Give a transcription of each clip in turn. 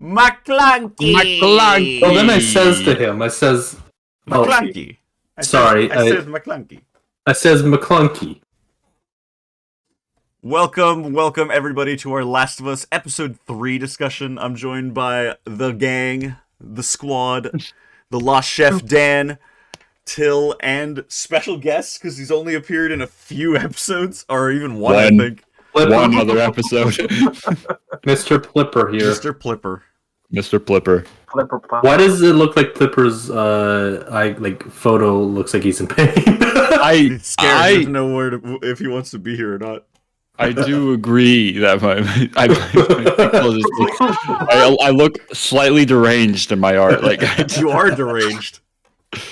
McClunky. Well, then I says to him, McClunky. Sorry, I says McClunky. I says McClunky. Welcome everybody to our Last of Us Episode 3 discussion. I'm joined by the gang, the squad, the Lost Chef Dan, Till, and special guests, because he's only appeared in a few episodes, or even one, I think. One other episode. Mr. Plipper here. Mr. Plipper. Mr. Plipper. Why does it look like Plipper's photo looks like he's in pain? He's scared. He doesn't know if he wants to be here or not. I do agree that I look slightly deranged in my art. You are deranged.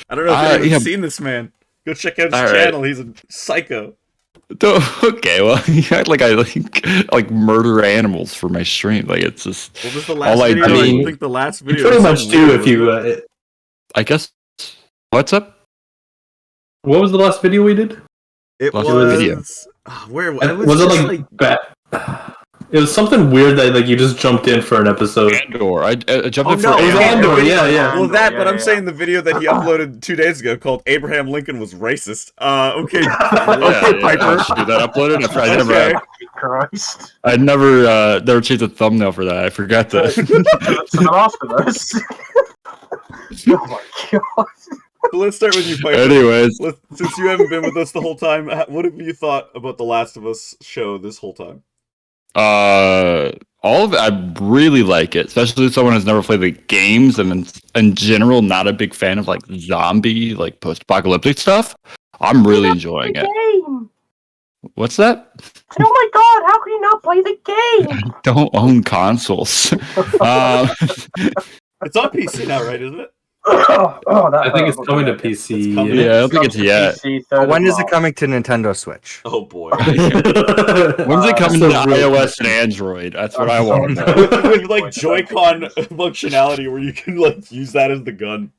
I don't know if you've seen this man. Go check out his channel. He's a psycho. Okay, well, you act like I like murder animals for my stream. Like it's just. What was the last video? I don't think the last video. You pretty much do if you. I guess. What's up? What was the last video we did? It was. Video. Where was it like? It was something weird that you just jumped in for an episode. Andor. I jumped in for Andor. Yeah. Well, but I'm saying the video that he uploaded 2 days ago called "Abraham Lincoln was racist." Okay, Piper. That uploaded. I never changed the thumbnail for that. I forgot that. After this. Oh my god. Let's start with you, Piper. Anyways, since you haven't been with us the whole time, what have you thought about the Last of Us show this whole time? All of it, I really like it, especially as someone who's never played the games and in general not a big fan of like zombie, like post-apocalyptic stuff. I'm really enjoying it. Game. What's that? Oh my god, how can you not play the game? I don't own consoles. It's on PC now, right? Isn't it? I think it's coming to PC. Yeah, I don't think it's yet. When is it coming to Nintendo Switch? Oh boy. When's it coming to iOS and Android? That's what I want to know. With like Joy-Con functionality where you can like use that as the gun.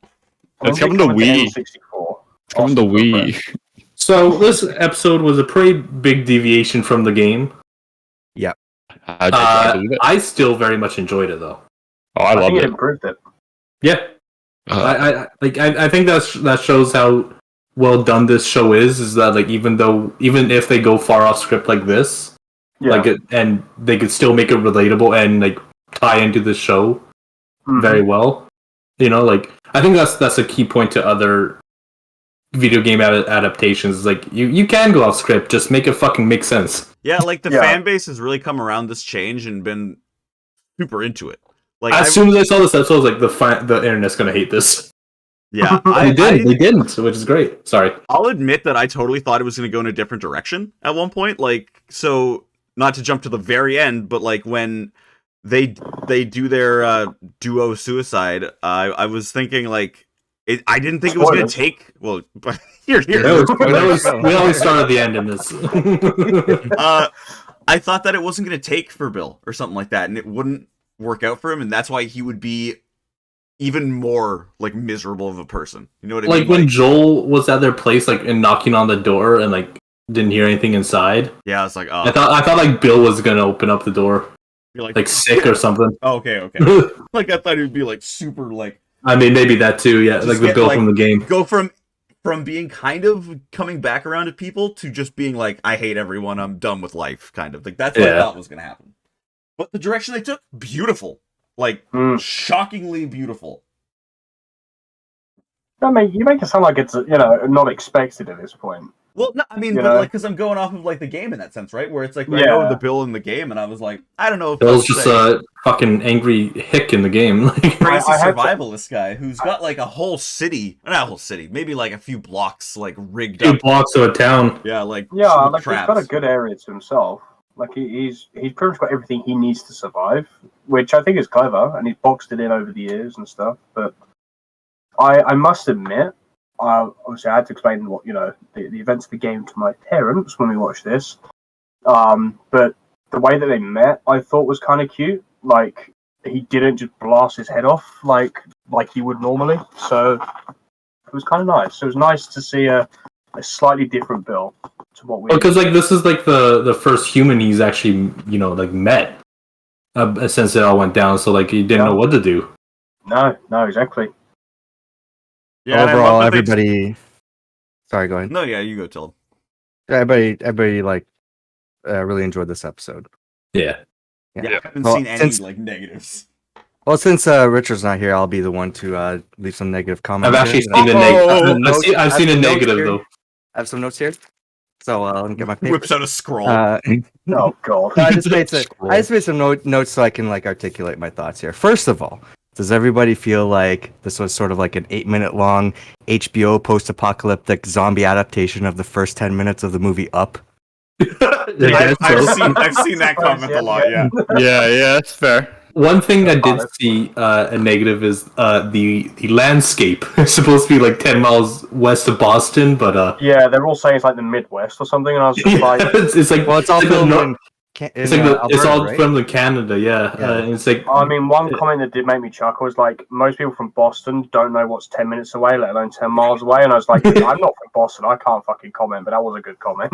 It's coming to Wii. It's coming to Wii. So this episode was a pretty big deviation from the game. Yeah. I still very much enjoyed it though. Oh, I love it. Improved it. Yeah. I think that shows how well done this show is that like even if they go far off script like this, and they could still make it relatable and like tie into the show very well. You know, like I think that's a key point to other video game adaptations. Like you can go off script, just make it fucking make sense. Yeah, like the fan base has really come around this change and been super into it. Like as soon as I saw this episode, I was like, the internet's gonna hate this. Yeah, they didn't, which is great. Sorry. I'll admit that I totally thought it was gonna go in a different direction at one point. Like, so not to jump to the very end, but like when they do their duo suicide, I was thinking like I didn't think it was gonna take. Well, here. We always start at the end in this. I thought that it wasn't gonna take for Bill or something like that, and it wouldn't work out for him, and that's why he would be even more like miserable of a person. You know what I mean? Like when Joel was at their place, like and knocking on the door, and like didn't hear anything inside. Yeah, I was like, oh. I thought like Bill was gonna open up the door, like sick or something. Oh, okay. Like I thought he would be like super like. I mean, maybe that too. Yeah, like the Bill from the game. Go from being kind of coming back around to people to just being like, I hate everyone. I'm done with life. Kind of like that's what I thought was gonna happen. But the direction they took, beautiful. Like, shockingly beautiful. You make it sound like it's, not expected at this point. Well, no, I mean, because I'm going off of, like, the game in that sense, right? Where it's like, I know the Bill in the game, and I was like, I don't know if Bill's just a fucking angry hick in the game. Crazy survivalist guy who's got, like, a whole city, not a whole city, maybe, like, a few blocks, like, rigged up. 2 blocks of a town. Yeah, like, he's got a good area to himself. Like, he's pretty much got everything he needs to survive, which I think is clever, and he's boxed it in over the years and stuff. But I must admit, obviously I had to explain what, the events of the game to my parents when we watched this. But the way that they met, I thought was kind of cute. Like, he didn't just blast his head off like he would normally. So it was kind of nice. It was nice to see a slightly different Bill to what we. Because like this is like the first human he's actually like met. since it all went down. So like, you didn't know what to do. No, exactly. Yeah, and I Overall, love that they- everybody. Sorry, go ahead. No, yeah, you go tell them. Everybody like really enjoyed this episode. Yeah. Yeah, I haven't Well, seen any since- like negatives. Well, since Richard's not here, I'll be the one to leave some negative comments. I've actually here. seen a Oh, negative. I've seen a some notes negative here. though. I have some notes here. So let me get my paper. Whips out a scroll. Oh god. I just made some notes so I can like articulate my thoughts here. First of all, does everybody feel like this was sort of like an 8-minute long HBO post-apocalyptic zombie adaptation of the first 10 minutes of the movie Up? I've seen that comment a lot. Yeah. Yeah, that's fair. One thing I did see a negative is the landscape. It's supposed to be like 10 miles west of Boston, but Yeah, they're all saying it's like the Midwest or something, and I was just like, it's like, Well, it's all like the filmed nor- in it's like it's Alberta, all right? filmed in Canada, yeah. Yeah. And it's like, I mean, one comment that did make me chuckle was like, most people from Boston don't know what's 10 minutes away, let alone 10 miles away. And I was like, I'm not from Boston, I can't fucking comment, but that was a good comment.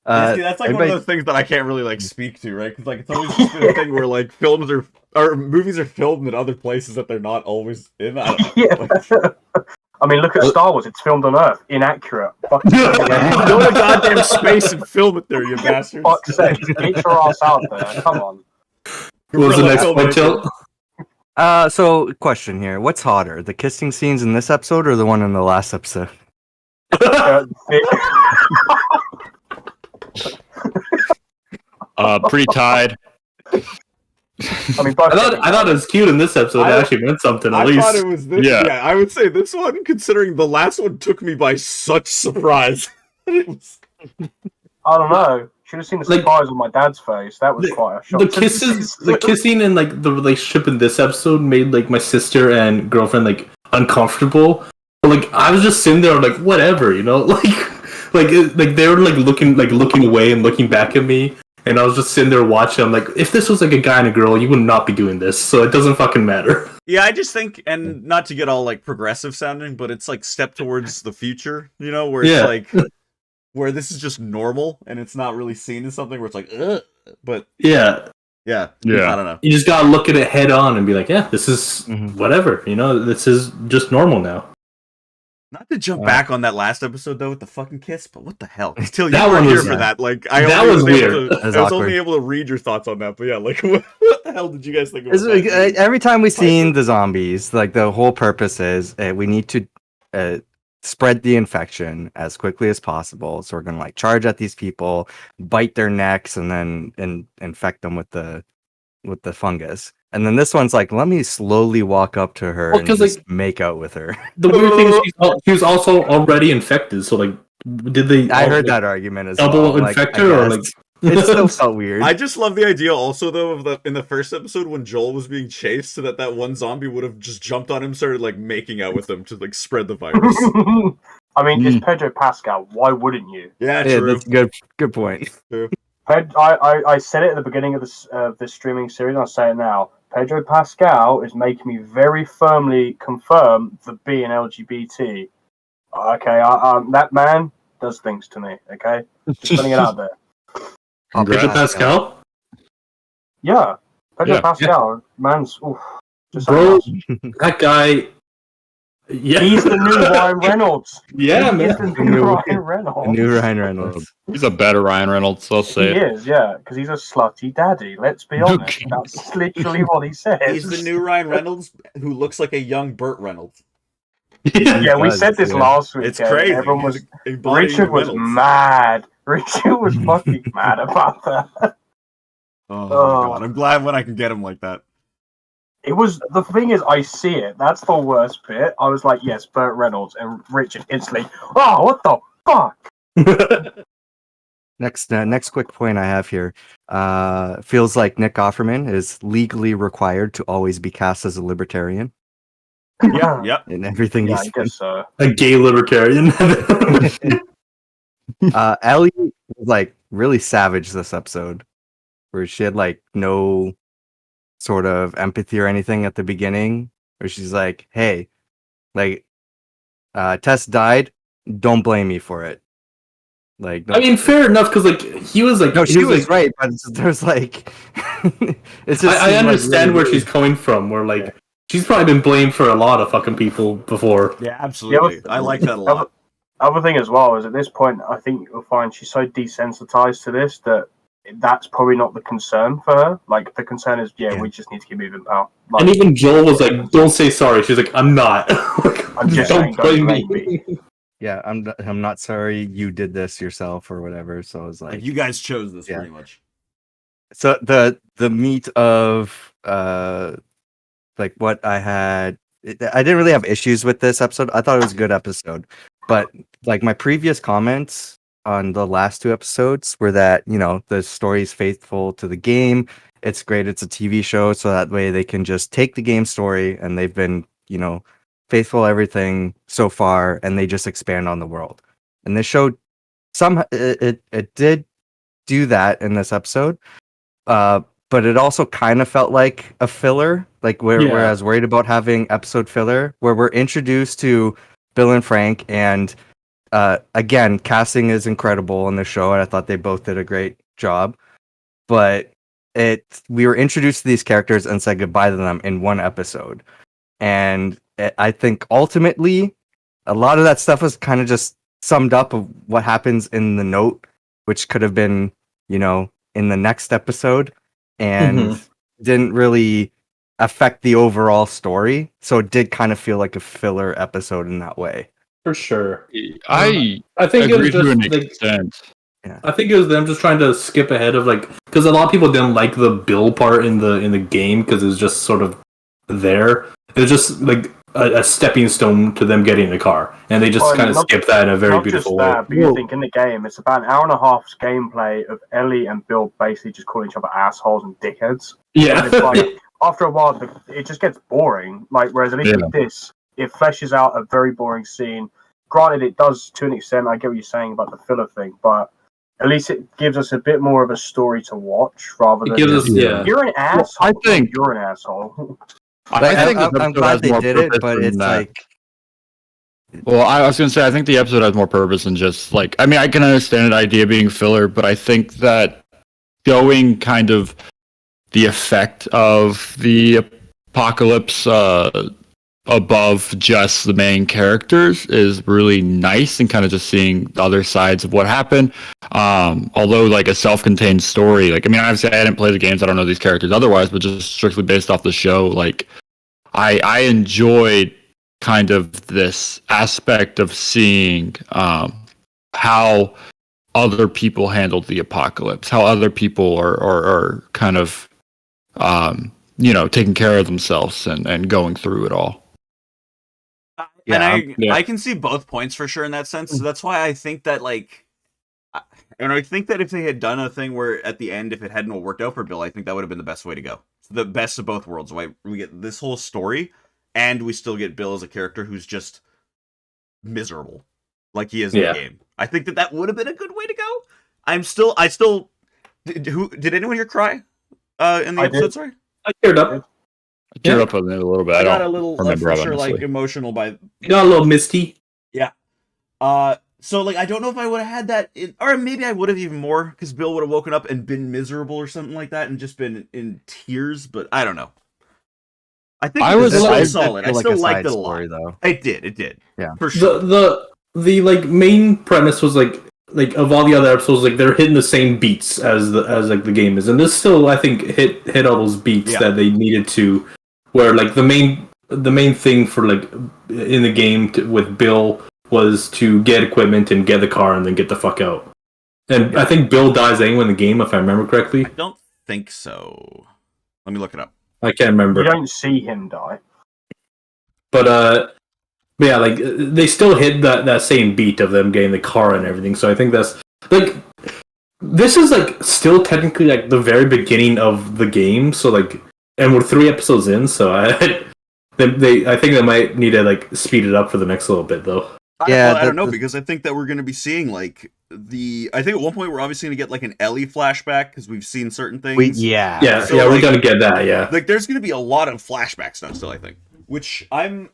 Yeah, see, that's like one of everybody- those things that I can't really like speak to, right? Because like it's always just been a thing where like films are or movies are filmed in other places that they're not always in. I don't know. Yeah. I mean, look at Star Wars, it's filmed on Earth. Inaccurate. Fucking Go to goddamn space and film it there, you bastards. fuck's sake, get your ass out there. Come on. what was the Guerrilla next one, filmmaking. Till? So question here: what's hotter, the kissing scenes in this episode or the one in the last episode? Pretty tied. I mean, both I thought it was cute in this episode. It actually meant something at I least. thought it was this. Yeah. Yeah, I would say this one, considering the last one took me by such surprise. It was- I don't know. Should have seen the Like- surprise on my dad's face. That was quite a shock. The kissing and like the relationship in this episode made like my sister and girlfriend like uncomfortable. But, like I was just sitting there like whatever, you know, like they were like looking away and looking back at me, and I was just sitting there watching. I'm like, if this was like a guy and a girl, you would not be doing this, so it doesn't fucking matter. Yeah, I just think, and not to get all like progressive sounding, but it's like step towards the future, you know, where it's Yeah. like where this is just normal and it's not really seen as something where it's like, ugh. But Yeah, yeah, Yeah. I don't know. you just gotta look at it head on and be like, yeah, this is Mhm. whatever, you know, this is just normal now. Not to jump back on that last episode though with the fucking kiss, but what the hell? Till you That were one here was- for that. Like I that only was able weird. to- That was I was awkward. only able to read your thoughts on that, but yeah, like what the hell did you guys think about that? Every time we seen the zombies, like the whole purpose is we need to spread the infection as quickly as possible. So we're gonna like charge at these people, bite their necks, and then infect them with the fungus. And then this one's like, let me slowly walk up to her Well, and 'cause, just like- make out with her. The weird thing is she was also already infected, so like, did they? I heard like, that argument as double well. infect I her, or guess. like It still felt weird. I just love the idea also though of the in the first episode when Joel was being chased, so that one zombie would have just jumped on him, started like making out with him to like spread the virus. I mean, it's Pedro Pascal. Why wouldn't you? Yeah, Yeah, true. that's a good point. I said it at the beginning of this streaming series, and I'll say it now. Pedro Pascal is making me very firmly confirm the being LGBT. Okay, that man does things to me. Okay, just putting it out there. Pedro Pascal, Yeah, Pedro Yeah. Pascal, man's just bro, something else. that guy. Yeah, He's the new Ryan Reynolds. yeah, He's man. the new Ryan Reynolds. New Ryan Reynolds. He's a better Ryan Reynolds, I'll He say it. is, yeah, because he's a slutty daddy. Let's be honest. Okay. That's literally what he says. He's the new Ryan Reynolds who looks like a young Burt Reynolds. Yeah, we does, said this yeah. last week. It's crazy. Everyone was. He's embodying Richard was Reynolds. mad. Richard was fucking mad about that. Oh, my Oh. god, I'm glad when I can get him like that. It was the thing is, I see it. That's the worst bit. I was like, yes, Burt Reynolds, and Richard instantly. Oh, what the fuck? Next quick point I have here. Feels like Nick Offerman is legally required to always be cast as a libertarian Yeah, Yep. in everything yeah, I he's done. guess so. A gay libertarian. Ellie was like really savage this episode, where she had like no sort of empathy or anything at the beginning, where she's like, "Hey, like, Tess died. Don't blame me for it. Like, I mean, fair enough, because like he was like no, he she was like, right, but there's like, it's just I seemed, like, understand really where weird. she's coming from. Where like she's probably been blamed for a lot of fucking people before. Yeah, absolutely. I like that a lot. Other thing as well is at this point, I think you'll find she's so desensitized to this that that's probably not the concern for her. Like the concern is, Yeah. we just need to keep moving, pal. Like, And even Joel was like, "Don't say sorry." She's like, "I'm not." Like, I'm just saying, don't blame me. Yeah, I'm not sorry you did this yourself or whatever. So I was Like like, you guys chose this Yeah. pretty much. so the meat of like what I had, I didn't really have issues with this episode. I thought it was a good episode, but like my previous comments on the last two episodes were that, you know, the story is faithful to the game. It's great. It's a TV show, so that way they can just take the game story, and they've been, you know, faithful everything so far, and they just expand on the world. And this show, it did do that in this episode, but it also kind of felt like a filler, like where I was worried about having episode filler, where we're introduced to Bill and Frank, and again, casting is incredible in the show, and I thought they both did a great job. But we were introduced to these characters and said goodbye to them in one episode, and I think ultimately a lot of that stuff was kind of just summed up of what happens in the note, which could have been, you know, in the next episode, and didn't really affect the overall story. So it did kind of feel like a filler episode in that way. For sure. I I think it agree was to an just like extent. I think it was them just trying to skip ahead of like because a lot of people didn't like the Bill part in the game because it was just sort of there. It was just like a stepping stone to them getting in the car, and they just kind of skipped that in a very beautiful way. But you think in the game, it's about an hour and a half's gameplay of Ellie and Bill basically just calling each other assholes and dickheads. Yeah. And it's like, after a while, it just gets boring. Like, whereas at least with this, it fleshes out a very boring scene. Granted, it does to an extent. I get what you're saying about the filler thing, but at least it gives us a bit more of a story to watch rather than you're an asshole. I think you're an asshole. I think I'm glad they did it, but it's like. Well, I was going to say, I think the episode has more purpose than just like. I mean, I can understand an idea being filler, but I think that showing kind of the effect of the apocalypse above just the main characters is really nice, and kind of just seeing the other sides of what happened. Although like a self-contained story, like I mean, obviously I didn't play the games, I don't know these characters otherwise, but just strictly based off the show, like I enjoyed kind of this aspect of seeing how other people handled the apocalypse, how other people are kind of you know, taking care of themselves and going through it all. I can see both points for sure in that sense. So that's why I think that like, and I think that if they had done a thing where at the end, if it hadn't worked out for Bill, I think that would have been the best way to go. The best of both worlds. Why we get this whole story, and we still get Bill as a character who's just miserable, like he is in the game. I think that would have been a good way to go. I still. Did anyone here cry in the episode? Did. Sorry, I teared up. I teared up on it a little bit. I got don't a little remember for it, sure, honestly. like emotional by. You got a little misty. Yeah. So like I don't know if I would have had that, or maybe I would have even more because Bill would have woken up and been miserable or something like that and just been in tears. But I don't know. I think it was still solid. I still liked it a lot. Though. It did. Yeah, for sure. The like main premise was like of all the other episodes, like they're hitting the same beats as like the game is, and this still I think hit all those beats that they needed to. Where like the main thing for like in the game with Bill was to get equipment and get the car and then get the fuck out. And I think Bill dies anyway in the game, if I remember correctly. I don't think so. Let me look it up. I can't remember. You don't see him die. But yeah, like they still hit that same beat of them getting the car and everything. So I think that's like this is like still technically like the very beginning of the game. So like, and we're 3 episodes in. So I think they might need to like speed it up for the next little bit though. Yeah, I don't know because I think that we're going to be seeing like I think at one point we're obviously going to get like an Ellie flashback because we've seen certain things. So, like, we're going to get that. Yeah, like there's going to be a lot of flashback stuff still. I think, which I'm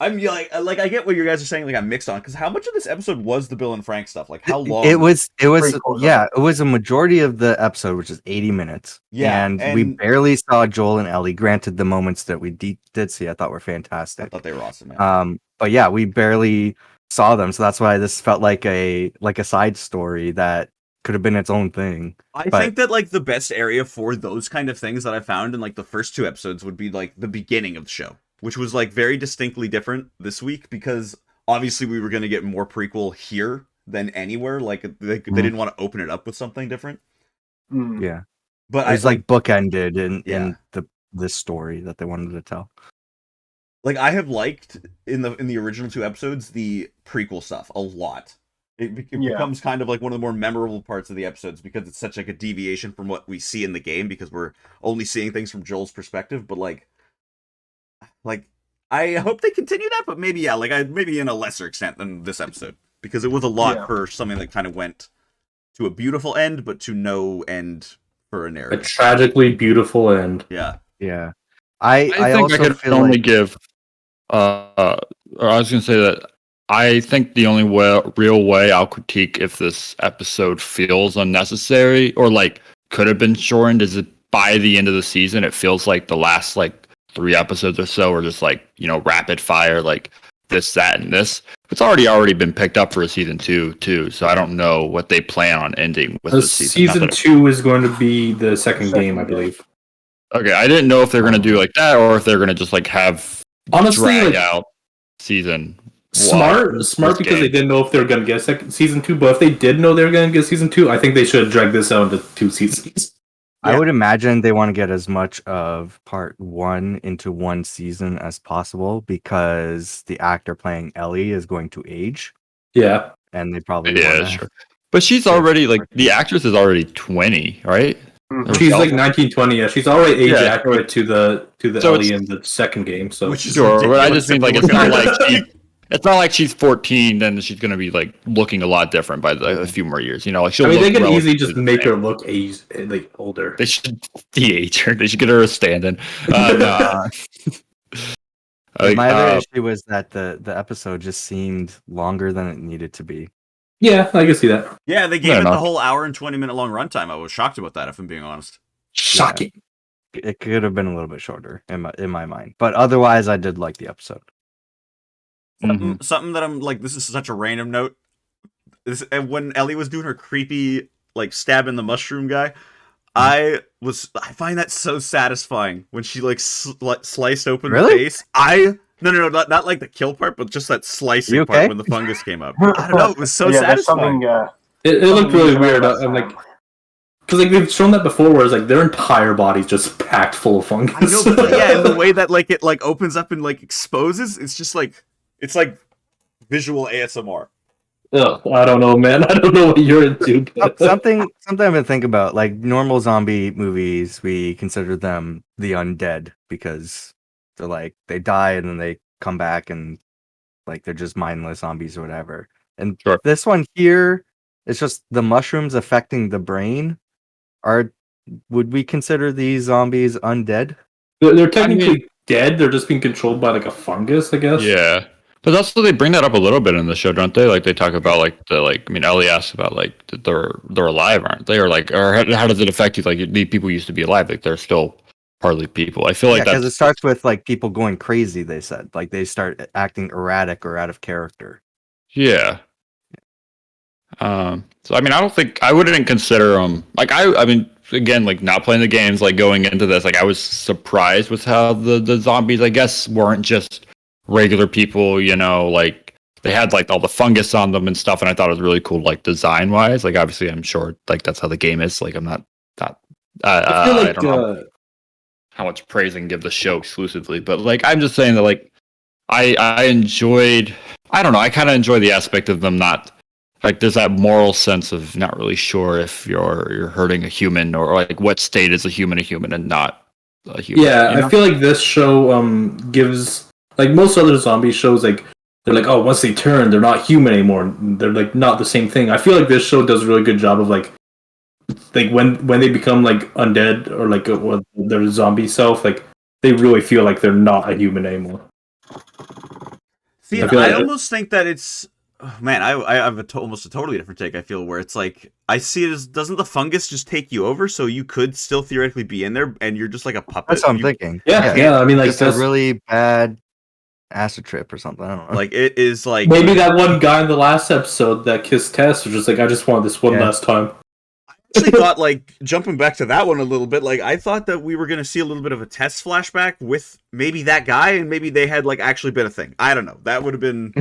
I'm like I get what you guys are saying. Like I'm mixed on because how much of this episode was the Bill and Frank stuff? Like how long? It was Prequels, yeah, it was a majority of the episode, which is 80 minutes. Yeah, and we and- barely saw Joel and Ellie. Granted, the moments that we did see, I thought were I fantastic. thought they were awesome. Man. But yeah, we barely saw them, so that's why this felt like a side story that could have been its own thing. I But- think that like the best area for those kind of things that I found in like the first 2 episodes would be like the beginning of the show, which was like very distinctly different this week because obviously we were going to get more prequel here than anywhere. Like they didn't want to open it up with something different. Mm. Yeah, But it was I like bookended in Yeah. this story that they wanted to tell. like I have liked in the original 2 episodes the prequel stuff a lot. It Yeah. becomes kind of like one of the more memorable parts of the episodes because it's such like a deviation from what we see in the game because we're only seeing things from Joel's perspective. But like I hope they continue that, but maybe maybe in a lesser extent than this episode because it was a lot Yeah. for something that kind of went to a beautiful end, but to no end for a A narrative. tragically beautiful end. Yeah, Yeah, I think also I could feel only like give. Or I was going to say that I think the only real way I'll critique if this episode feels unnecessary or like could have been shortened is that by the end of the season, it feels like the last like 3 episodes or so are just like rapid fire, like this, that, and this. It's already been picked up for a season 2 too, so I don't know what they plan on ending with this season. Not Season that 2 is going to be the second Second game, I game. believe. Okay, I didn't know if they're gonna do like that or if they're gonna just like have Honestly, drag like, out season. smart this because game. they didn't know if they were going to get season 2. But if they did know they were going to get season 2, I think they should have dragged this out into 2 seasons. I Yeah. would imagine they want to get as much of part 1 into 1 season as possible because the actor playing Ellie is going to age, Yeah, and they probably Yeah, wanna- sure. But she's Yeah, already like sure. the actress is already 20, right? Mhm. she's Herself? like 1920. Yeah, she's already age Yeah. accurate to the So Ellie it's- in the second game. So which is Sure, but I ridiculous just mean if like you it's look not at like it. it's not like she's 14, then she's gonna be like looking a lot different by a few more years. Like she'll. I mean, they look can relatively easily just the make same. her look like older. They should de-age her. They should get her a stand-in. Nah. Like, My other issue was that the episode just seemed longer than it needed to be. Yeah, I can see that. Yeah, they gave Fair it the enough. whole hour and 20-minute long runtime. I was shocked about that, if I'm being honest. Shocking. It could have been a little bit shorter in my mind, but otherwise, I did like the episode. Something that I'm like, this is such a random note. And when Ellie was doing her creepy, like, stabbing the mushroom guy, I find that so satisfying when she, like, sliced open Really? the face. No, not like the kill part, but just that slicing You part okay? when the fungus came up. I don't know, it was so yeah, there's satisfying. something. It looked really something weird. about I'm that like, because like they've shown that before, where it's like their entire body's just packed full of fungus. I know, but yeah, and the way that, like, it, like, opens up and, like, exposes, it's just, like, it's like visual ASMR. Ugh, I don't know, man. I don't know what you're into. but- something I've been thinking about, like normal zombie movies, we consider them the undead because they're like they die and then they come back and like they're just mindless zombies or whatever. And Sure. this one here, it's just the mushrooms affecting the brain. Would we consider these zombies undead? They're technically dead. They're just being controlled by like a fungus, I guess. Yeah, but also they bring that up a little bit in the show, don't they? Like they talk about like Ellie asks about like that they're alive, aren't they? Or like, or how does it affect you? Like the people used to be alive, like they're still partly people. I feel like because it that's starts with like people going crazy. They said like they start acting erratic or out of character. yeah. So I mean, I wouldn't consider them like I mean, again, like not playing the games, like going into this, like I was surprised with how the zombies, I guess, weren't just regular people. Like they had like all the fungus on them and stuff, and I thought it was really cool, like design wise. Like obviously, I'm sure like that's how the game is. Like I'm not. I feel I like don't know how much praise I can give the show exclusively, but like I'm just saying that like I enjoyed. I don't know. I kind of enjoy the aspect of them not. Like there's that moral sense of not really sure if you're hurting a human or like what state is a human and not a human. yeah, you know? I feel like this show gives like most other zombie shows, like they're like, oh, once they turn, they're not human anymore. They're like not the same thing. I feel like this show does a really good job of like when they become like undead or like their zombie self, like they really feel like they're not a human anymore. See, I feel I like- almost think that it's. Oh, man, I have almost a totally different take. I feel where it's like I see it as doesn't the fungus just take you over, so you could still theoretically be in there, and you're just like a puppet. That's what I'm You- thinking. Yeah. I mean, like Just a that's really bad acid trip or something. I don't know. Like it is like maybe that one guy in the last episode that kissed Tess was just like, I just want this one Yeah. last time. I actually thought, like, jumping back to that one a little bit, like, I thought that we were going to see a little bit of a test flashback with maybe that guy, and maybe they had, like, actually been a thing. I don't know. That would have been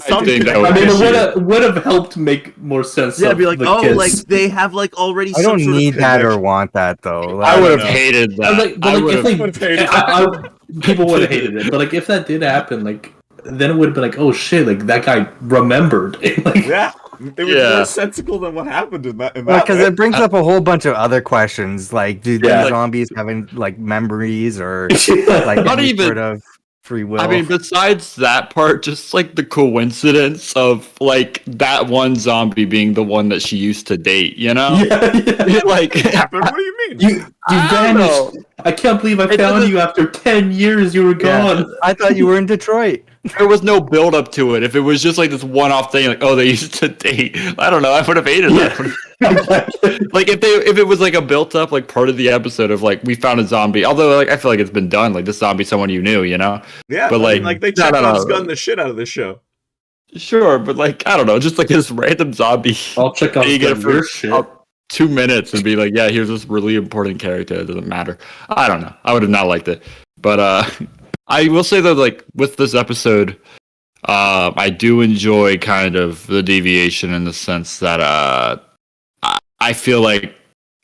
something. that would I mean, be it would have helped make more sense. Yeah, of be like, the oh, kiss. like, they have, like, already I some don't sort need of that or connection. want that though. I I would don't have know. hated But that. like, if they, would've hated people would have hated it. But like, if that did happen, like, then it would have been like, oh shit, like that guy remembered. Like, Yeah. It was Yeah. more sensical than what happened in that. Because it brings up a whole bunch of other questions, like do Yeah. these zombies having like memories or like, like Not any even- sort of free will? I mean, besides that part, just like the coincidence of like that one zombie being the one that she used to date, you know? yeah. Like, happened. What do you mean? You I don't vanished. I can't believe I It found doesn't- you after 10 years. You were Yeah. gone. I thought you were in Detroit. there was no build up to it. If it was just like this one off thing, like, oh, they used to date, I don't know. I would have hated that. Like if it was like a built up like part of the episode of like we found a zombie. Although like I feel like it's been done. Like this zombie, someone you knew, you know? Yeah, but, I mean, like, they no, check no, off no. gun the shit out of this show. Sure, but like I don't know, just like this random zombie. I'll check out You get it your for shit. 2 minutes and be like, yeah, here's this really important character. It doesn't matter. I don't know. I would have not liked it. But I will say though, like with this episode, I do enjoy kind of the deviation in the sense that I feel like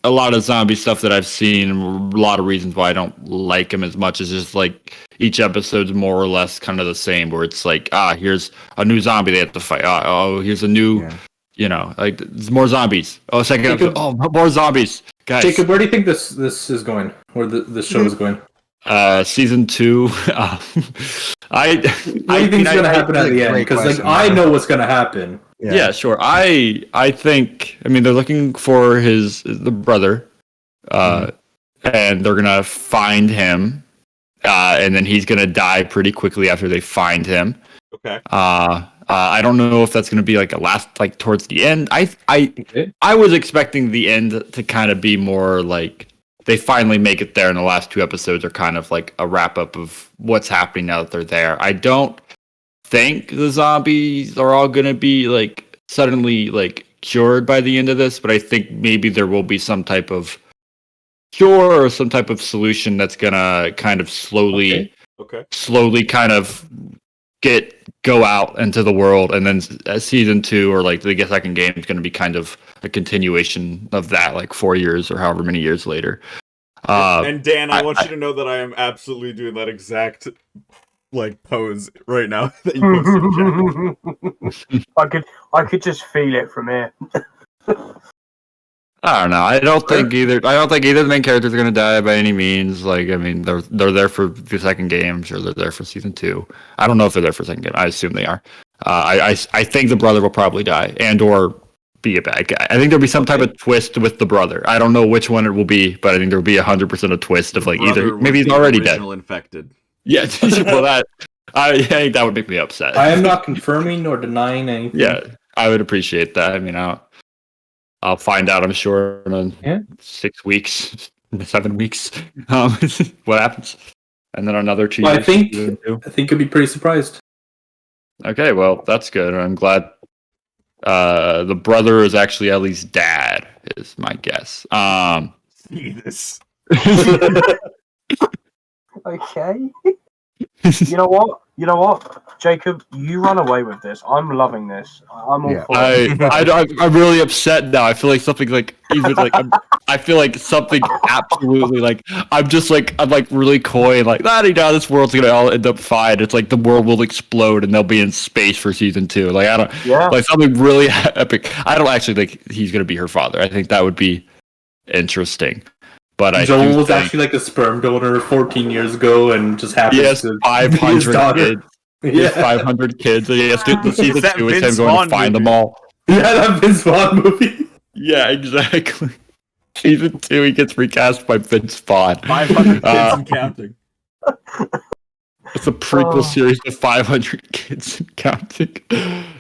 a lot of zombie stuff that I've seen, a lot of reasons why I don't like them as much is just like each episode's more or less kind of the same, where it's like, here's a new zombie they have to fight. Oh, here's a new, Yeah. you know, like there's more zombies. Oh, second Jacob- episode. Oh, more zombies, guys. Jacob, where do you think this is going? Where this show is going? Season 2. What do you think is going to happen at that's a the end? great Because like question, I man. know what's going to happen. Yeah, sure. I think. I mean, they're looking for the brother, and they're gonna find him, and then he's gonna die pretty quickly after they find him. Okay. I don't know if that's gonna be like a last, like towards the end. I was expecting the end to kind of be more like they finally make it there, and the last 2 episodes are kind of like a wrap up of what's happening now that they're there. I don't think the zombies are all gonna be like suddenly like cured by the end of this, but I think maybe there will be some type of cure or some type of solution that's gonna kind of slowly kind of go out into the world, and then season 2 or like the second game is gonna be kind of a continuation of that, like 4 years or however many years later. And Dan, I want I- you to know that I am absolutely doing that exact like pose right now that you posted in chat. I could just feel it from here. I don't know. I don't think either of the main characters are gonna die by any means. Like, I mean, they're there for the second game. I'm sure they're there for season 2. I don't know if they're there for second game. I assume they are. I think the brother will probably die and or be a bad guy. I think there'll be some type of twist with the brother. I don't know which one it will be, but I think there'll be 100% a twist of like Brother either was maybe he's the already dead. original infected. Yeah, well that I think that would make me upset. I am not confirming nor denying anything. Yeah, I would appreciate that. I mean, I'll find out, I'm sure, in 6 weeks, 7 weeks, what happens. And then another 2 Well, years. I think season 2. you'll be pretty surprised. Okay, well, that's good. I'm glad the brother is actually Ellie's dad, is my guess. Jesus. Okay. You know what, Jacob? You run away with this. I'm loving this. I'm all Yeah. for it. I'm really upset now. I feel like something like even like I feel like something absolutely like I'm like really coy, like this world's gonna all end up fine. It's like the world will explode and they'll be in space for season 2. Like I don't Yeah. like something really epic. I don't actually think he's gonna be her father. I think that would be interesting. But I Joel do was think actually like a sperm donor 14 years ago and just happens he has to 500 daughter. kids. He has 500 kids, and he has to, the season That 2 is him Vince going Vaughn to find movie. them all. Yeah, that Vince Vaughn movie. Yeah, exactly. Season 2, he gets recast by Vince Vaughn. 500 kids and counting. It's a prequel series to 500 Kids and Counting.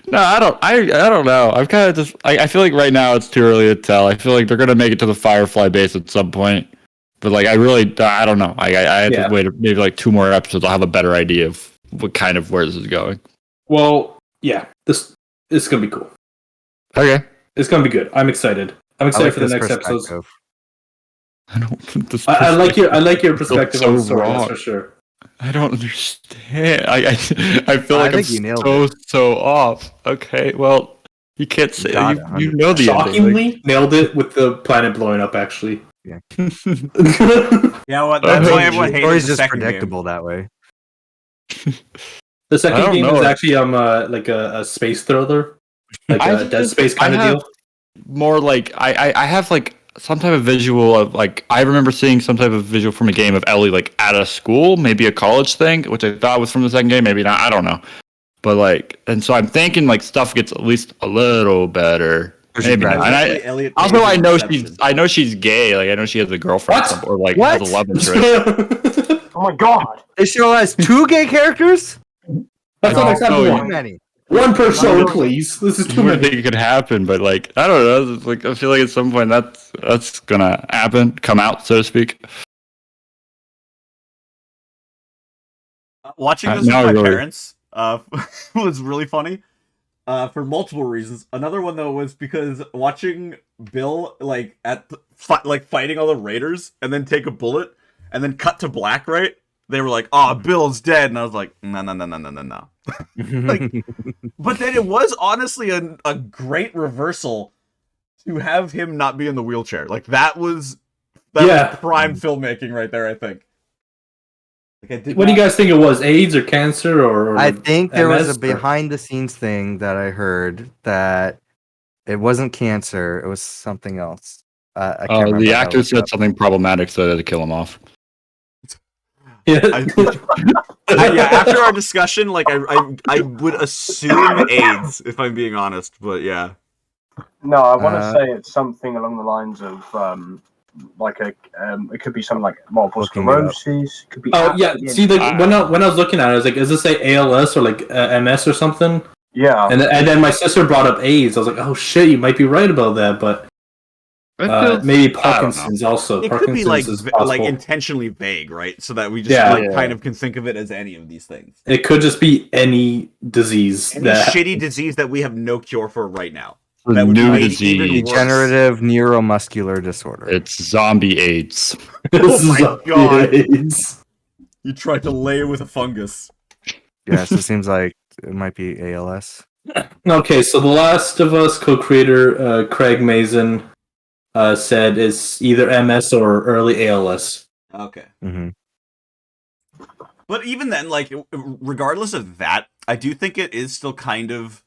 No, I don't know. I've kind of just. I feel like right now it's too early to tell. I feel like they're gonna make it to the Firefly base at some point, but like I don't know. I had to wait maybe like 2 more episodes. I'll have a better idea of where this is going. Well, yeah, this is gonna be cool. Okay, it's gonna be good. I'm excited. I'm excited for the next episodes. I don't. I like your perspective on the story. That's for sure. I don't understand. I feel like I'm so off. Okay, well, you can't say you know the shockingly ending. Nailed it with the planet blowing up. Actually, yeah. Yeah, well, that's why everyone hated it's the just second predictable game. that way. The second game is actually like a space thriller, like a Dead Space kind of deal. More like I have like some type of visual of like I remember seeing some type of visual from a game of Ellie like at a school, maybe a college thing, which I thought was from the second game, maybe not, I don't know. But like, and so I'm thinking like stuff gets at least a little better. Maybe not. And I know she's gay. Like I know she has a girlfriend or like has a love interest. Oh my god! This show has 2 gay characters. That's not acceptable. Many. 1 per show, please. This is too many. I think it could happen, but like I don't know. It's like I feel like at some point that's gonna happen, come out, so to speak. Watching this with my parents was really funny for multiple reasons. Another one though was because watching Bill like fighting all the raiders and then take a bullet and then cut to black, right? They were like, "Oh, Bill's dead," and I was like, "No." Like, but then it was honestly a great reversal to have him not be in the wheelchair. Like that was prime filmmaking right there. I think. Like, what do you guys think it was? AIDS or cancer or I think there was a or... behind-the-scenes thing that I heard that it wasn't cancer; it was something else. I can't remember. The actor said something problematic, so they had to kill him off. Yeah. After our discussion, like I would assume AIDS, if I'm being honest, but yeah. No, I want to say it's something along the lines of like a it could be something like multiple sclerosis. It could be. Oh yeah, see, like when I was looking at it, I was like, "Is this say ALS or like MS or something?" Yeah. And then my sister brought up AIDS. I was like, "Oh shit, you might be right about that," but. Maybe Parkinson's also. It Parkinson's could be like intentionally vague, right? So that we just kind of can think of it as any of these things. It could just be any disease, shitty disease that we have no cure for right now. That would new disease, degenerative neuromuscular disorder. It's zombie AIDS. Oh my god! AIDS. You tried to lay it with a fungus. Yes, it seems like it might be ALS. Okay, so The Last of Us co-creator Craig Mazin said it's either MS or early ALS. Okay. Mm-hmm. But even then, like, regardless of that, I do think it is still kind of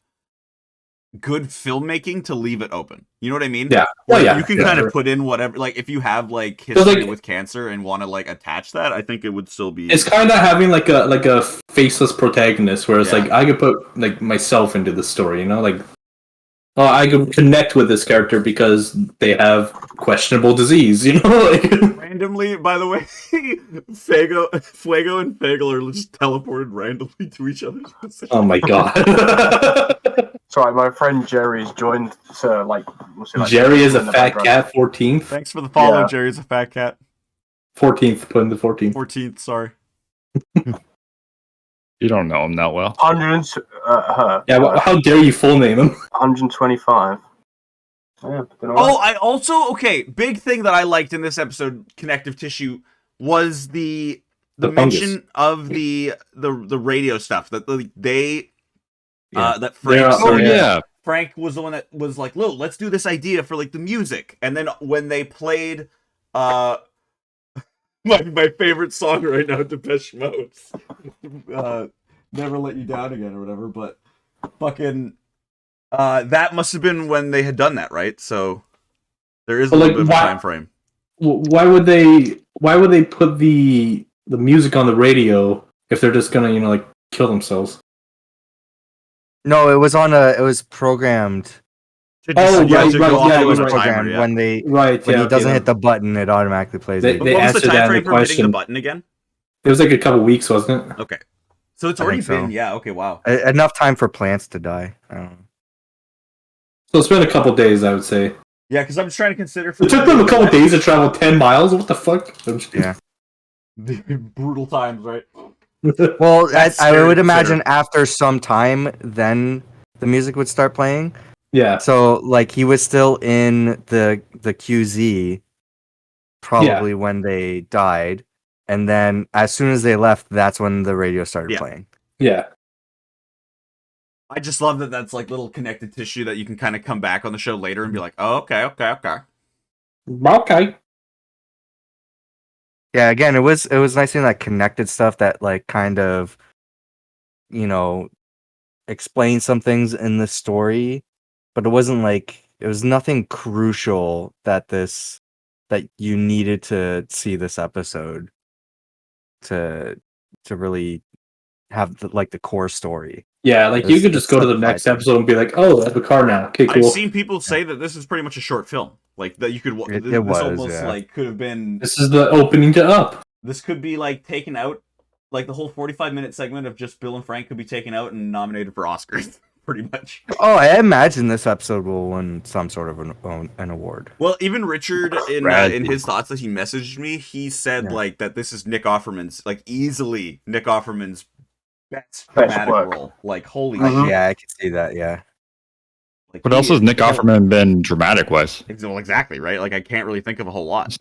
good filmmaking to leave it open. You know what I mean? Yeah. You can kind of put in whatever, like, if you have like history with cancer and want to like attach that, I think it would still be. It's kind of having like a faceless protagonist, where it's like I could put like myself into the story. You know, like. Oh, I can connect with this character because they have questionable disease, you know? Like randomly, by the way, Fuego and Fagel are just teleported randomly to each other. Oh my god. Sorry, my friend Jerry's joined to like... Jerry is a fat cat, 14th. Thanks for the follow, yeah. Jerry's a fat cat. 14th, put in the 14th. 14th, sorry. You don't know him that well. 100. How dare you full name him? 125. Yeah, I also big thing that I liked in this episode, connective tissue, was the mention of the radio stuff that that Frank. Frank was the one that was like, "Look, let's do this idea for like the music," and then when they played, my favorite song right now, Depeche Mode's Never Let You Down Again or whatever, but fucking that must have been when they had done that, right? So there is a little bit of a time frame. Why would they put the music on the radio if they're just gonna, like kill themselves? No, it was programmed. Right. When he doesn't hit the button, it automatically plays. What was the time frame for hitting the button again? It was like a couple weeks, wasn't it? Okay. So it's I already think so. been, yeah, okay, wow. Enough time for plants to die. I don't know. So it's been a couple days, I would say. Yeah, because I'm just trying to consider. It took them a couple days to travel 10 miles. What the fuck? Yeah. The brutal times, right? Well, That's I scary would to imagine consider. after some time, then the music would start playing. Yeah. So, like, he was still in the QZ probably when they died, and then as soon as they left, that's when the radio started Yeah. playing. Yeah. I just love that that's like little connected tissue that you can kind of come back on the show later and be like, oh, okay. Okay. Yeah, again, it was nice seeing that connected stuff that like kind of, you know, explain some things in the story, but it wasn't like it was nothing crucial that you needed to see this episode to really have the core story. Yeah, like you could just go to the next episode and be like, "Oh, that's the car now." Okay, cool. I've seen people say that this is pretty much a short film, like that you could. This was, almost yeah. like could have been. This is the opening to Up. This could be like taken out, like the whole 45-minute segment of just Bill and Frank could be taken out and nominated for Oscars, pretty much. Oh, I imagine this episode will win some sort of an award. Well, even Richard in his thoughts that he messaged me, he said like that this is Nick Offerman's, like easily Nick Offerman's best dramatic role. Like holy shit. Yeah, I can see that. Yeah. Like, what else has Nick Offerman been dramatic wise? Well, exactly, right? Like I can't really think of a whole lot.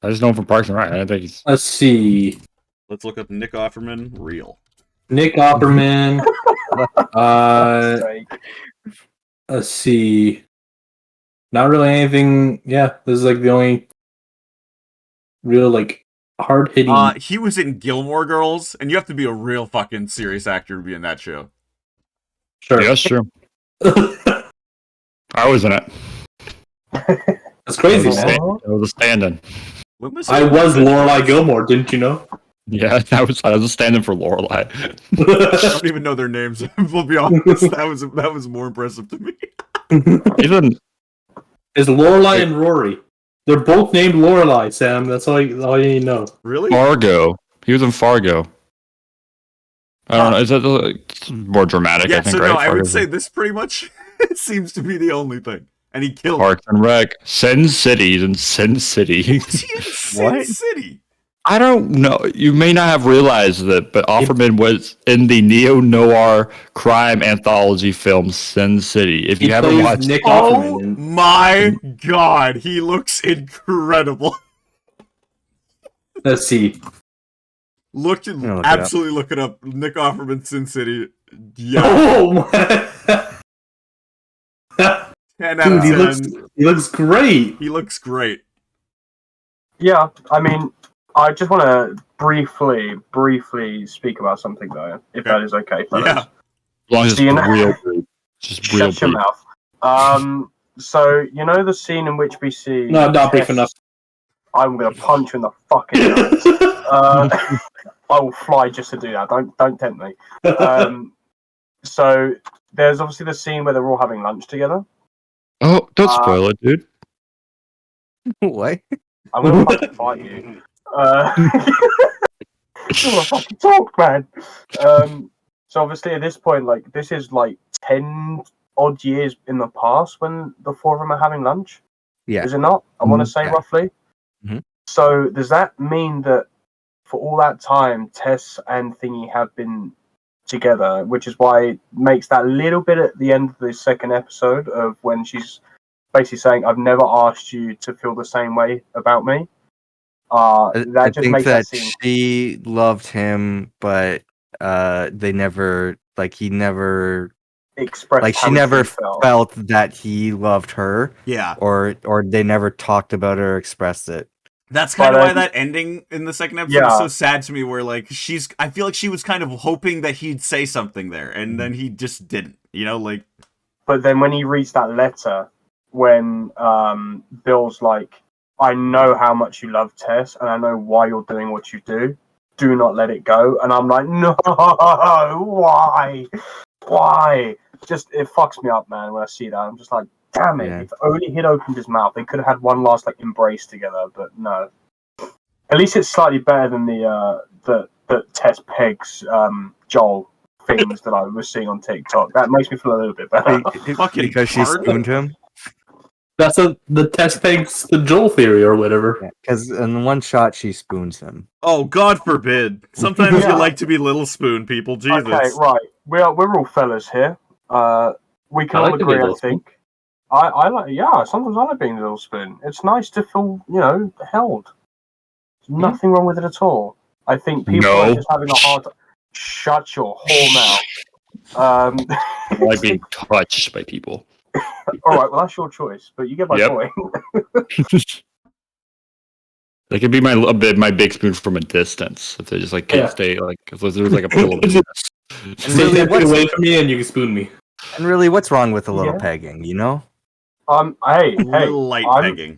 I just know him from Parks and Rec. I think he's. Let's see. Let's look up Nick Offerman real. Nick Offerman. Let's see. Not really anything. Yeah, this is like the only real like hard hitting. He was in Gilmore Girls, and you have to be a real fucking serious actor to be in that show. Sure. Yeah, that's true. I was in it. That's crazy, man. I was a stand-in. I was Lorelai Gilmore, didn't you know? Yeah, I was a stand-in for Lorelai. I don't even know their names. We'll be honest. That was more impressive to me. Even is Lorelai and Rory. They're both named Lorelai, Sam. That's all you need to know. Really? Fargo. He was in Fargo. I don't know. Is that more dramatic? Yeah, I think, so right? no, I would Fargo's say this pretty much seems to be the only thing. And he killed Parks and Rec. Sin City. He's in Sin City. Sin City. I don't know. You may not have realized that, but Offerman was in the neo-noir crime anthology film Sin City. If you haven't watched Nick Oh my god, he looks incredible. Let's see. Absolutely look it up. Nick Offerman, Sin City. Yeah. Oh my. 10 out of 10. He looks great. He looks great. Yeah, I mean, I just want to briefly speak about something though, if that is okay, fellas. Yeah. As long as it's real. Just real. Shut your mouth. So you know the scene in which we see. No, not brief enough. I'm gonna punch you in the fucking nose. I will fly just to do that. Don't tempt me. So there's obviously the scene where they're all having lunch together. Oh, don't spoil it, dude. What? I'm gonna fucking fight you. I'm gonna fucking talk, man. So obviously at this point, like this is like 10 odd years in the past when the four of them are having lunch. Yeah. Is it not? I want to say roughly. Mm-hmm. So does that mean that for all that time, Tess and Thingy have been together, which is why it makes that little bit at the end of the second episode of when she's basically saying, "I've never asked you to feel the same way about me." I think that she loved him, but they never he never expressed, like she never felt that he loved her. Yeah. Or they never talked about it or expressed it. That's kind of why that ending in the second episode is so sad to me, where like I feel like she was kind of hoping that he'd say something there, and then he just didn't, like. But then when he reads that letter, when Bill's like, "I know how much you love Tess, and I know why you're doing what you do. Do not let it go." And I'm like, no, why? Just it fucks me up, man. When I see that, I'm just like, damn it! Yeah. If only he'd opened his mouth, they could have had one last embrace together. But no. At least it's slightly better than the that Tess pegs Joel things that I was seeing on TikTok. That makes me feel a little bit better. Fucking because she hard. spooned him. That's the test pegs the Joel theory or whatever. Because in one shot she spoons him. Oh, God forbid. Sometimes Yeah. you like to be little spoon people. Jesus. Okay, right. We're all fellas here. We can I all like to be a agree, I little spoon. think. I like, yeah. Sometimes I like being the little spoon. It's nice to feel, held. There's nothing wrong with it at all. I think people No. are just having a hard time. Shut your whole mouth. I like being touched by people. All right, well that's your choice, but you get my Yep. point. They could be my big spoon from a distance if they just like can't Yeah. stay like if there's like a pillow. Stay really, 10 feet what's- away from me and you can spoon me. And really, what's wrong with a little Yeah. pegging? You know? Hey, Little light I'm- pegging.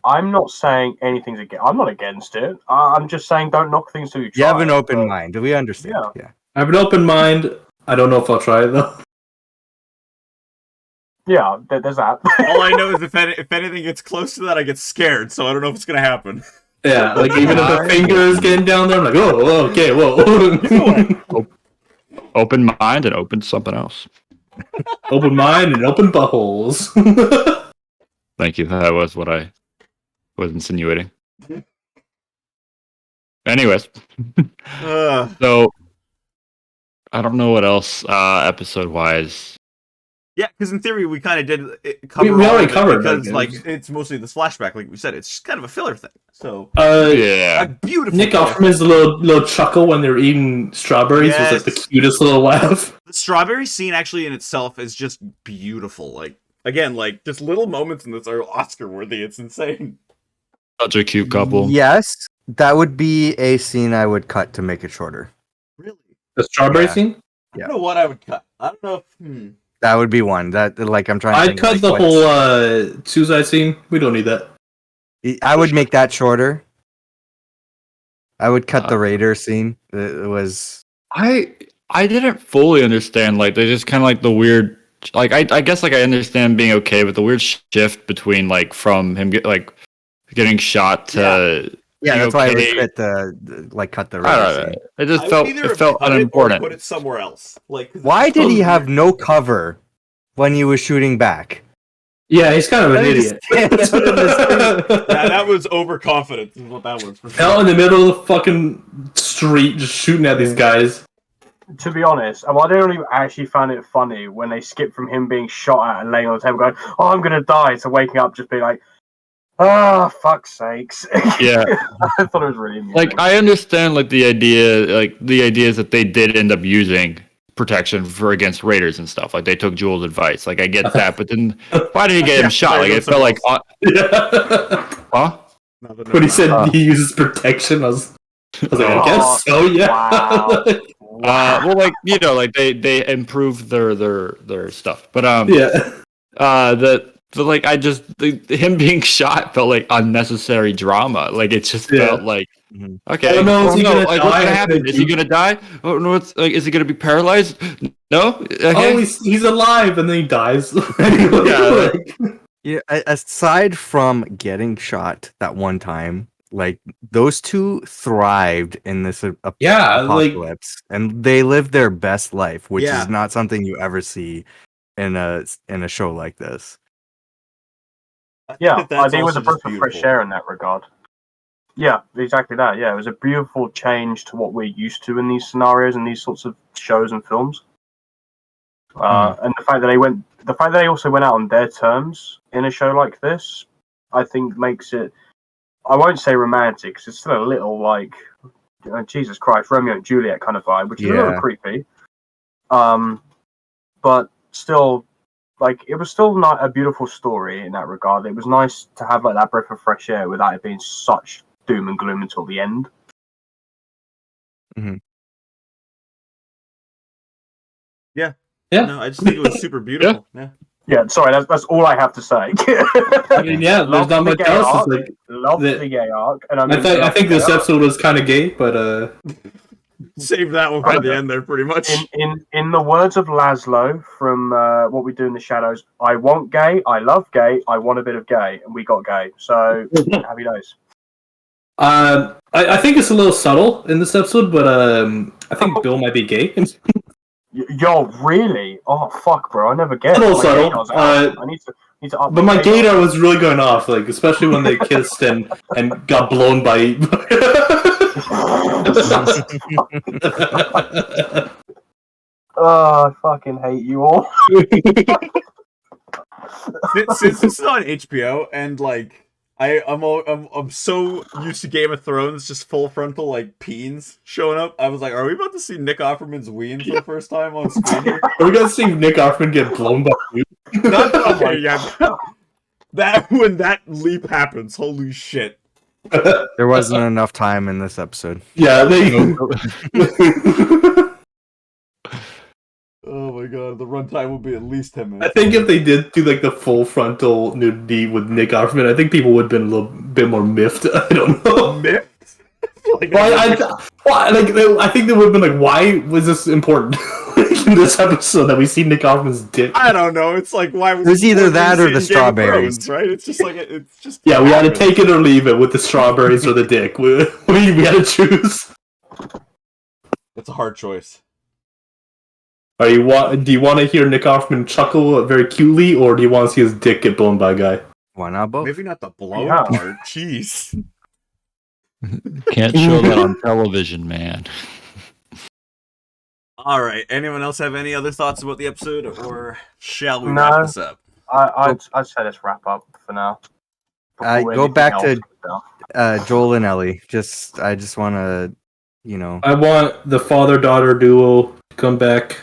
I'm not saying anything's against. I'm not against it. I'm just saying don't knock things till you try. You have an open but- mind. Do we understand? Yeah. I have an open mind. I don't know if I'll try it though. Yeah, there's that. All I know is if anything gets close to that, I get scared. So I don't know if it's gonna happen. Yeah, like even if the finger is getting down there, I'm like, oh, okay, whoa. Open mind and open something else. Open mind and open buttholes. Thank you. That was what I was insinuating. Anyways, so I don't know what else episode wise. Yeah, because in theory we kind of did cover. We all already of it covered, because like, it's mostly this flashback, like we said. It's just kind of a filler thing. So Yeah. a beautiful. Nick filler. Offerman's little chuckle when they're eating strawberries was like the Yes. cutest little laugh. The strawberry scene actually in itself is just beautiful. Like again, like just little moments in this are Oscar worthy. It's insane. Such a cute couple. Yes, that would be a scene I would cut to make it shorter. Really, The strawberry Yeah. scene? I don't know what I would cut. I don't know if. That would be one. That like I'm trying to I'd think, cut like, the what's- whole suicide scene. We don't need that. I would make that shorter. I would cut the Raider scene. It was I didn't fully understand. Like they just kind of like the weird. Like I guess like I understand being okay with the weird shift between like from him getting shot to being that's why I okay. would cut the I Raider don't know. scene. It just I would felt either it felt cut it or unimportant. put it somewhere else. Like 'cause Why it's did he so have weird. no cover when he was shooting back? Yeah, he's kind of an Let me idiot. just stand out in the street. Yeah, that was overconfidence. Is what that was. For sure. Out in the middle of the fucking street, just shooting at these guys. To be honest, I only actually found it funny when they skipped from him being shot at and laying on the table going, "Oh, I'm gonna die," to waking up just being like, "Ah, fuck's sakes." Yeah. I thought it was really amusing. Like I understand like the idea is that they did end up using protection for against raiders and stuff. Like they took Jules' advice. Like I get that, but then why did he get him shot? Like it felt like Yeah. huh? When he said he uses protection, I was like, I guess so, yeah. Wow. Well, like like they improved their stuff, but Yeah. like him being shot felt like unnecessary drama. Like it just felt like okay. I don't know, is he gonna like die? what's gonna happen? Is he gonna die? Oh no, it's like is he gonna be paralyzed? No. Okay. Oh, he's alive, and then he dies. Anyway, Yeah, like, Yeah, aside from getting shot that one time, like those two thrived in this yeah, like apocalypse, and they lived their best life, which Yeah. is not something you ever see in a show like this. Yeah, I That's think it was a also just breath of fresh beautiful. air in that regard. Yeah, exactly that. Yeah, it was a beautiful change to what we're used to in these scenarios and these sorts of shows and films. And the fact that they also went out on their terms in a show like this, I think makes it. I won't say romantic because it's still a little like, Jesus Christ, Romeo and Juliet kind of vibe, which is a little Yeah. creepy. But still, like it was still not a beautiful story in that regard. It was nice to have like that breath of fresh air without it being such doom and gloom until the end. Yeah. No, I just think it was super beautiful. Yeah. Yeah, sorry, that's all I have to say. I mean, yeah, there's Love not the much gay else. arc. It's like, Love The- the gay arc, and I think this episode was kind of gay, but Save that one for the end there, pretty much. in the words of Laszlo from What We Do in the Shadows, I want gay, I love gay, I want a bit of gay, and we got gay. So happy days. I think it's a little subtle in this episode, but I think Bill might be gay. Yo, really? Oh fuck, bro! I never get A it. little My subtle. gaydar's out. I need to up But my gaydar. gaydar was really going off, like especially when they kissed and got blown by. Oh, I fucking hate you all. Since this is on HBO and like I'm so used to Game of Thrones, just full frontal like peens showing up. I was like, are we about to see Nick Offerman's ween for the first time on screen here? Are we gonna see Nick Offerman get blown by you? Not okay, yeah. That when that leap happens, holy shit. There wasn't enough time in this episode. Yeah, they. Oh my god, the runtime will be at least 10 I minutes. think if they did do like the full frontal nudity with Nick Offerman, I think people would have been a little bit more miffed. I don't know. Miffed? Like, I think they would have been like, why was this important in this episode that we see Nick Offerman's dick? I don't know. It's like why was It was either that or the Game of strawberries. Thrones, right? It's just like it's just Yeah, we had to take it or leave it with the strawberries or the dick. We had to choose. It's a hard choice. Do you want to hear Nick Offerman chuckle very cutely, or do you want to see his dick get blown by a guy? Why not both? Maybe not the blow Yeah. part. Jeez. Can't show that on television, man. All right. Anyone else have any other thoughts about the episode, or shall we No. wrap this up? I'd say let's wrap up for now. Before Go anything back else to goes down. Joel and Ellie. I just want to, I want the father-daughter duo to come back.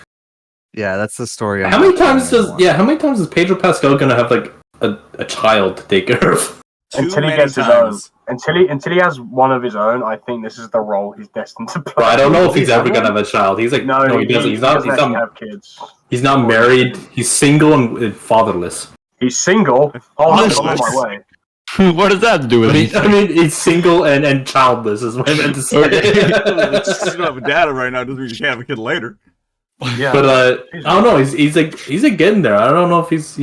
yeah, that's the story. How many times is Pedro Pascal gonna have like a child to take care of? Until he gets his own. Until he has one of his own, I think this is the role he's destined to play. Bro, I don't know if he's ever gonna have a child. He's like, no, he doesn't. He's not. doesn't actually have kids. He's not married. He's single and fatherless. He's single. Oh, I'm on my way. What does that have to do with anything? I mean, he's single and childless. Is what I meant to say. It's just you don't have a dad right now doesn't mean you can't have a kid later. Yeah, But I don't know. He's like getting there. I don't know if he's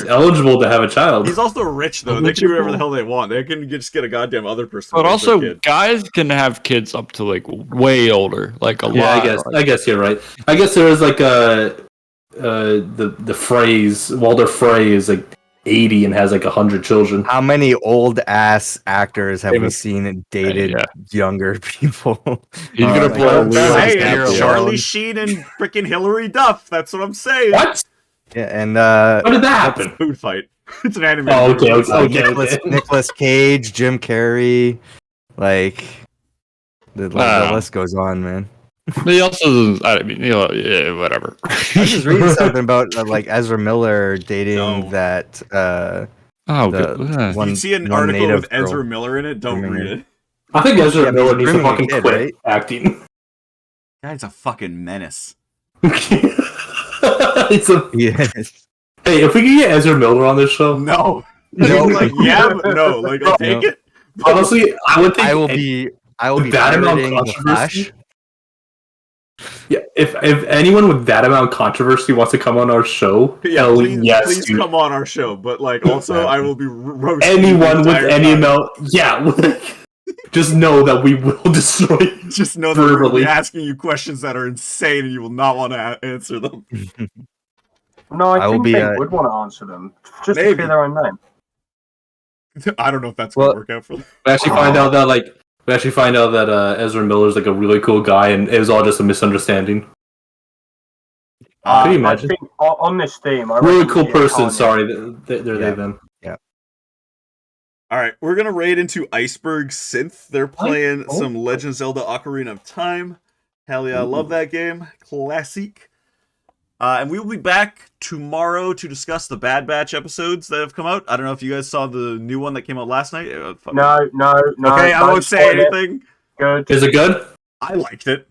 eligible to have a child. He's also rich though. They can do whatever the hell they want. They can just get a goddamn other person. But to raise their also, kid. guys can have kids up to like way older, like a Yeah, lot. I guess you're right. I guess there is like the phrase Walter Frey is like 80 and has like 100 children. How many old ass actors have we Famous. seen and dated Yeah. younger people? He's gonna Like, blow a I'm wheel on his Hey, cap it's alone. Charlie Sheen and freaking Hillary Duff. That's what I'm saying. What? Yeah, and How did that happen? Food fight. It's an anime. Oh, okay, movie. okay. Nicholas Cage, Jim Carrey, like the list goes on, man. But he also, I mean, yeah, whatever. I was just reading something about like Ezra Miller dating No. that Oh, the good. If one. you see an one article native with Ezra girl. Miller in it, don't read it. I think Ezra Yeah, Miller he's needs to grooming a fucking kid, quit right? acting. Guy's a fucking menace. It's a- Yes. Hey, if we could get Ezra Miller on this show, No. No. Like, yeah, but no. Like, I take No. it. honestly, I would think I will be that amount of pirating the controversy. Flash. Yeah, if anyone with that amount of controversy wants to come on our show, Yeah, hell please, yes, please dude. come on our show. But like, also, I will be roasting Anyone the with entire any time. amount, yeah. Just know that we will destroy you. Just know that we're gonna be verbally. asking you questions that are insane, and you will not want to answer them. No, I I will think be, they uh, would want to answer them just Maybe. to clear their own name. I don't know if that's Well- gonna work out for them. We actually find out that Ezra Miller's like a really cool guy, and it was all just a misunderstanding. Can you imagine? I think on this theme, I Really reckon cool we person. Kanye. Sorry, they're Yeah. they them. All right, we're gonna raid into Iceberg Synth. They're playing Oh. some Legend of Zelda: Ocarina of Time. Hell yeah, I love that game. Classic. And we will be back tomorrow to discuss the Bad Batch episodes that have come out. I don't know if you guys saw the new one that came out last night. No. Okay, I don't won't say spoil it. anything. Good. Is it good? I liked it.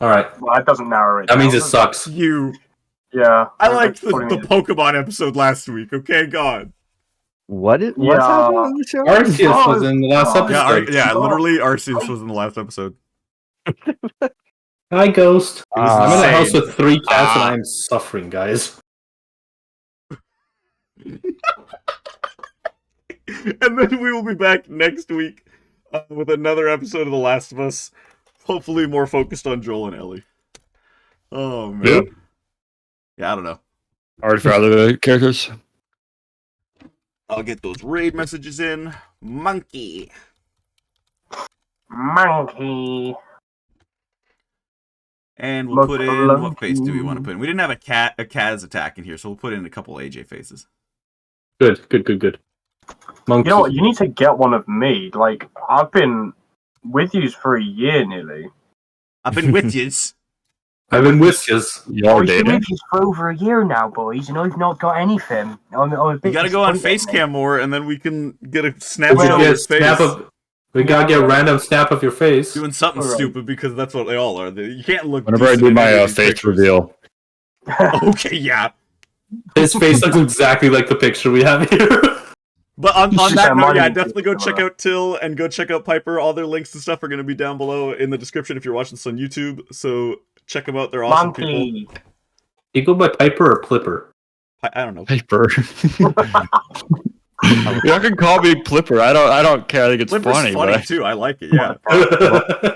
All right, Well, that doesn't narrow it. that means it down. sucks. I Yeah. liked the Putting it- Pokemon episode last week. Okay, God. What's Yeah. happening on the show? Arceus was in the last Oh, episode. Literally, Arceus was in the last episode. Hi, Ghost. It was I'm in a insane. house with 3 cats and I am suffering, guys. And then we will be back next week with another episode of The Last of Us. Hopefully more focused on Joel and Ellie. Oh, man. Yep. Yeah, I don't know. Already for other characters. I'll get those raid messages in. Monkey. Monkey. And we'll put in, Monkey. what face do we want to put in? We didn't have a Kaz attack in here, so we'll put in a couple AJ faces. Good. Monkey. You know what? You need to get one of me. Like, I've been with you for a year nearly. I've been with yous. I've been with yous. You're We've been dating. with you for over a year now, boys, and I've not got anything. I'm a bit You gotta go on disappointed, mate. Facecam more, and then we can get a snapshot We of get his face. we gotta get a random snap of your face. Doing something Alright. stupid, because that's what they all are. You can't look Whenever I decent do in my any of these face pictures. reveal. Okay, yeah. His face looks exactly like the picture we have here. But on that Yeah, note, yeah, mine- definitely go check out Till and go check out Piper. All their links and stuff are going to be down below in the description if you're watching this on YouTube. So check them out. They're awesome people. Monkey. You go by Piper or Plipper? I don't know. Paper. You can call me Clipper. I don't care. I think it's Flipper's funny. funny But too. I like it. Yeah,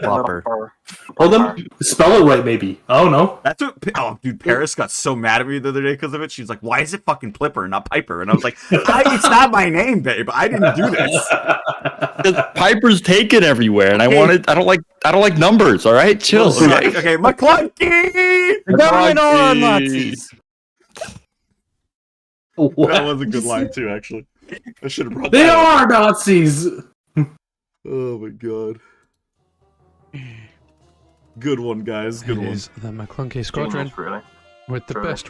Flopper. Hold on. Spell it right, maybe. I don't know. that's what. Oh, dude, Paris got so mad at me the other day because of it. She's like, "Why is it fucking Plipper and not Piper?" And I was like, "It's not my name, babe. I didn't do this." Piper's taken everywhere, and I don't like numbers. All right, chill. Okay. Okay, McClunky. Government on Monkey. Nazis. That What? was a good line too, actually. I should have brought They that up. are Nazis. Oh my god. Good one, guys. Good It one. is the McClunky Squadron Genius, really. with the Truly. best